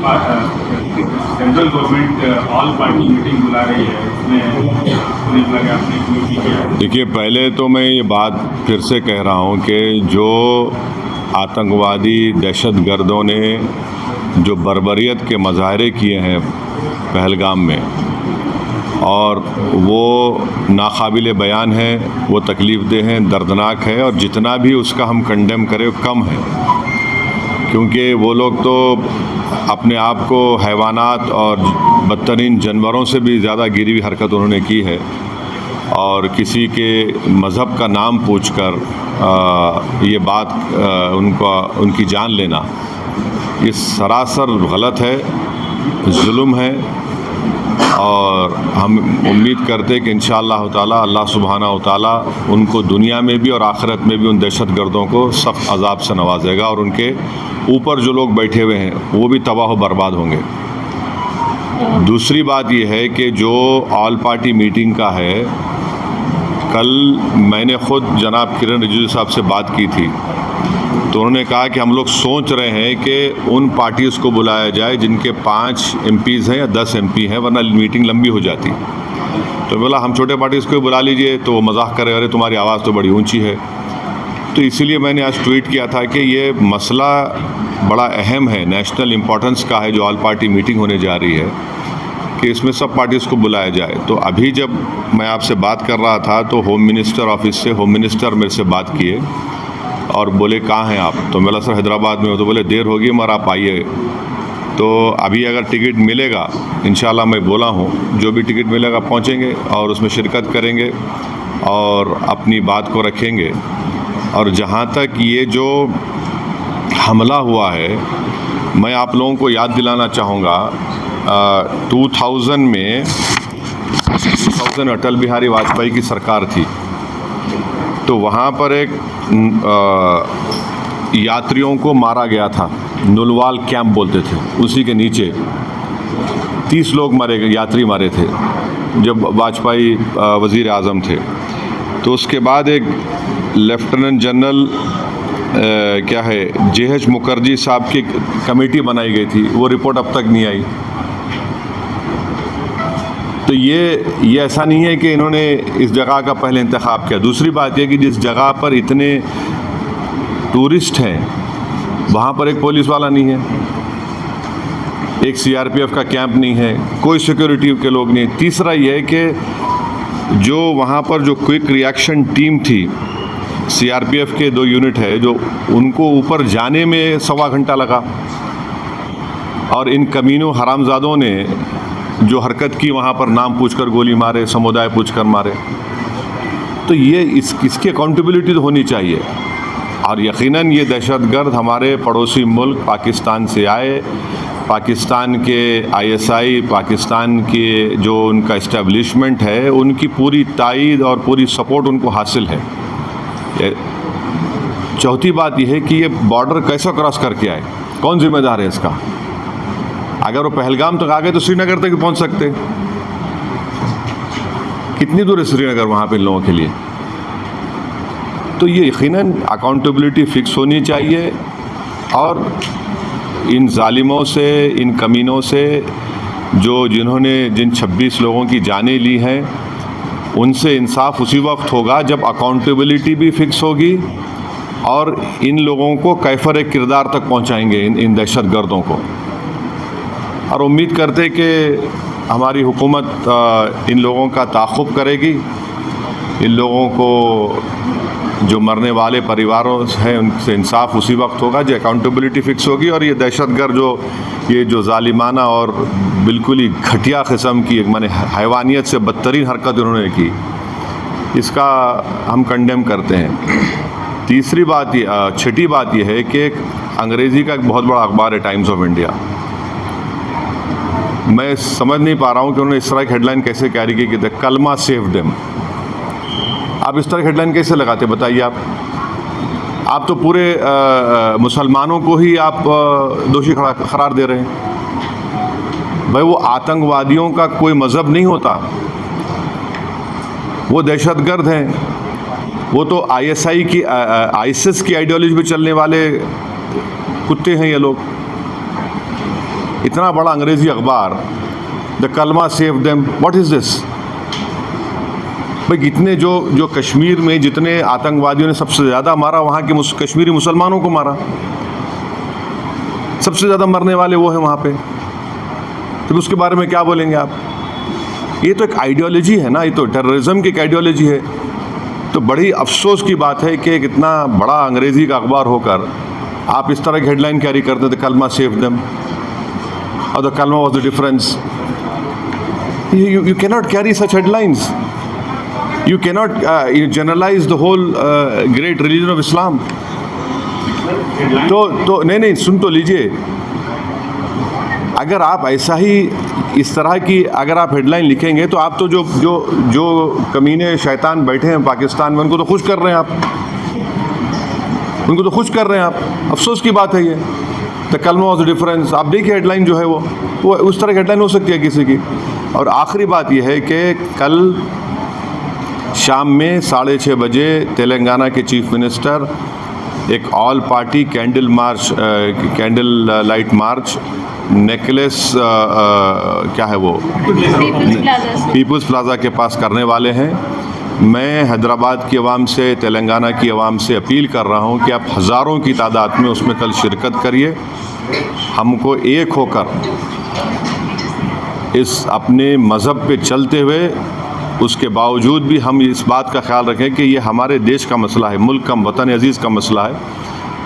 Central government all party meeting बुला रही है, उसमें मुझे लगा आपने कमेटी किया है। देखिए, पहले तो मैं ये बात फिर से कह रहा हूँ कि जो आतंकवादी दहशतगर्दों ने जो बर्बरियत के मज़ाहरे किए हैं पहलगाम में, और वो नाकाबिल बयान है, वो तकलीफ़देह हैं, दर्दनाक है, और जितना भी उसका हम कंडेम करें कम है, क्योंकि वो लोग तो अपने आप को हैवानात और बदतरीन जानवरों से भी ज़्यादा गिरी हुई हरकत उन्होंने की है। और किसी के मज़हब का नाम पूछकर ये बात उनकी जान लेना, ये सरासर गलत है, जुल्म है। और हम उम्मीद करते कि इंशाअल्लाह ताला अल्लाह सुब्हानहू ताला उनको दुनिया में भी और आखिरत में भी उन दहशतगर्दों को सख्त अजाब से नवाजेगा, और उनके ऊपर जो लोग बैठे हुए हैं वो भी तबाह व बर्बाद होंगे। दूसरी बात ये है कि जो ऑल पार्टी मीटिंग का है, कल मैंने ख़ुद जनाब किरण रिजिजू साहब से बात की थी, तो उन्होंने कहा कि हम लोग सोच रहे हैं कि उन पार्टीज़ को बुलाया जाए जिनके 5 MPs हैं या 10 MP हैं, वरना मीटिंग लंबी हो जाती। तो बोला हम छोटे पार्टीज़ को बुला लीजिए, तो वो मजाक करे, अरे तुम्हारी आवाज़ तो बड़ी ऊंची है। तो इसीलिए मैंने आज ट्वीट किया था कि ये मसला बड़ा अहम है, नेशनल इम्पोर्टेंस का है, जो ऑल पार्टी मीटिंग होने जा रही है, कि इसमें सब पार्टीज़ को बुलाया जाए। तो अभी जब मैं आपसे बात कर रहा था तो होम मिनिस्टर ऑफिस से होम मिनिस्टर मेरे से बात किए और बोले कहाँ हैं आप? तो मैं सर हैदराबाद में हो। तो बोले देर होगी मगर आप आइए। तो अभी अगर टिकट मिलेगा, इंशाल्लाह मैं बोला हूँ, जो भी टिकट मिलेगा पहुँचेंगे और उसमें शिरकत करेंगे और अपनी बात को रखेंगे। और जहाँ तक ये जो हमला हुआ है, मैं आप लोगों को याद दिलाना चाहूँगा, 2000 में अटल बिहारी वाजपेयी की सरकार थी, तो वहाँ पर एक यात्रियों को मारा गया था, नुलवाल कैंप बोलते थे, उसी के नीचे 30 लोग मारे गए, यात्री मारे थे जब वाजपेयी वज़ीर आज़म थे। तो उसके बाद एक लेफ्टिनेंट जनरल क्या है JH मुखर्जी साहब की कमेटी बनाई गई थी, वो रिपोर्ट अब तक नहीं आई। तो ये ऐसा नहीं है कि इन्होंने इस जगह का पहले इंतखाब किया। दूसरी बात यह कि जिस जगह पर इतने टूरिस्ट हैं वहाँ पर एक पुलिस वाला नहीं है, एक CRPF का कैंप नहीं है, कोई सिक्योरिटी के लोग नहीं। तीसरा ये है कि जो वहाँ पर जो क्विक रिएक्शन टीम थी, CRPF के 2 यूनिट है, जो उनको ऊपर जाने में 1.25 घंटा लगा, और इन कमीनों हरामजादों ने जो हरकत की वहाँ पर नाम पूछकर गोली मारे, समुदाय पूछकर मारे। तो ये इसकी अकाउंटेबिलिटी तो होनी चाहिए। और यकीनन ये दहशतगर्द हमारे पड़ोसी मुल्क पाकिस्तान से आए, पाकिस्तान के ISI, पाकिस्तान के जो उनका इस्टेब्लिशमेंट है, उनकी पूरी तायद और पूरी सपोर्ट उनको हासिल है। चौथी बात यह है कि ये बॉर्डर कैसे क्रॉस करके आए, कौन जिम्मेदार है इसका? अगर वो पहलगाम तक आ गए तो श्रीनगर तक भी पहुंच सकते। कितनी दूर है श्रीनगर वहाँ पे इन लोगों के लिए? तो ये यकीनन अकाउंटेबिलिटी फिक्स होनी चाहिए, और इन जालिमों से, इन कमीनों से, जिन्होंने जिन 26 लोगों की जानें ली हैं, उनसे इंसाफ उसी वक्त होगा जब अकाउंटेबिलिटी भी फिक्स होगी और इन लोगों को कैफर किरदार तक पहुंचाएंगे, इन दहशतगर्दों को। और उम्मीद करते कि हमारी हुकूमत इन लोगों का ताक़ुब करेगी, इन लोगों को जो मरने वाले परिवारों हैं उनसे इंसाफ उसी वक्त होगा जो अकाउंटेबिलिटी फ़िक्स होगी। और ये दहशतगर्द ये जो ज़ालिमाना और बिल्कुल ही घटिया किस्म की, माने हैवानियत से बदतरीन हरकत उन्होंने की, इसका हम कंडेम करते हैं। तीसरी बात छठी बात ये है कि अंग्रेज़ी का एक बहुत बड़ा अखबार है टाइम्स ऑफ इंडिया, मैं समझ नहीं पा रहा हूँ कि उन्होंने इस तरह की हेडलाइन कैसे कैरी की कि द कलमा सेव देम। आप इस तरह की हेडलाइन कैसे लगाते बताइए? आप तो पूरे मुसलमानों को ही आप दोषी करार दे रहे हैं। भाई वो आतंकवादियों का कोई मज़हब नहीं होता, वो दहशतगर्द हैं, वो तो ISI की ISIS की आइडियोलॉजी पे चलने वाले कुत्ते हैं ये लोग। इतना बड़ा अंग्रेज़ी अखबार, द कलमा save them, what is this? भाई इतने जो कश्मीर में जितने आतंकवादियों ने सबसे ज़्यादा मारा, वहाँ के कश्मीरी मुसलमानों को मारा, सबसे ज़्यादा मरने वाले वो हैं वहाँ पे, तो उसके बारे में क्या बोलेंगे आप? ये तो एक आइडियोलॉजी है ना, ये तो टेररिज्म की एक आइडियोलॉजी है। तो बड़ी अफसोस की बात है कि कितना बड़ा अंग्रेज़ी का अखबार होकर आप इस तरह की हेडलाइन कैरी करते थे, कलमा सेव देम और द कलमा was the difference. You cannot carry such headlines. You cannot generalize the whole great religion of Islam. तो नहीं सुन तो लीजिए, अगर आप ऐसा ही इस तरह की अगर आप हेडलाइन लिखेंगे तो आप तो जो कमीने शैतान बैठे हैं पाकिस्तान में उनको तो खुश कर रहे हैं आप, उनको तो खुश कर रहे हैं आप। अफसोस की बात है ये। द कलमा वाज द डिफरेंस, आप देखिए हेडलाइन जो है वो उस तरह की हेडलाइन हो सकती है किसी की। और आखिरी बात यह है कि कल शाम में 6:30 बजे तेलंगाना के चीफ मिनिस्टर एक all party candle light march necklace क्या है वो पीपल्स प्लाजा के पास करने वाले हैं। मैं हैदराबाद की आवाम से, तेलंगाना की आवाम से अपील कर रहा हूं कि आप हज़ारों की तादाद में उसमें कल शिरकत करिए। हमको एक होकर इस अपने मज़हब पे चलते हुए उसके बावजूद भी हम इस बात का ख्याल रखें कि ये हमारे देश का मसला है, मुल्क का, वतन अज़ीज़ का मसला है।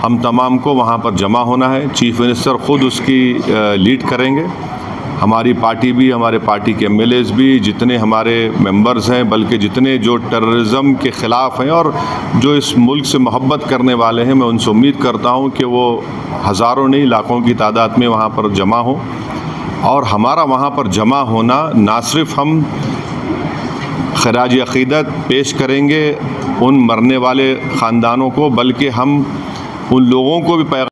हम तमाम को वहाँ पर जमा होना है। चीफ मिनिस्टर ख़ुद उसकी लीड करेंगे, हमारी पार्टी भी, हमारे पार्टी के MLAs भी, जितने हमारे मेंबर्स हैं, बल्कि जितने जो टेररिज्म के ख़िलाफ़ हैं और जो इस मुल्क से मोहब्बत करने वाले हैं, मैं उनसे उम्मीद करता हूँ कि वो हज़ारों नहीं लाखों की तादाद में वहाँ पर जमा हों। और हमारा वहाँ पर जमा होना ना सिर्फ हम खराज अक़ीदत पेश करेंगे उन मरने वाले ख़ानदानों को, बल्कि हम उन लोगों को भी पैगाम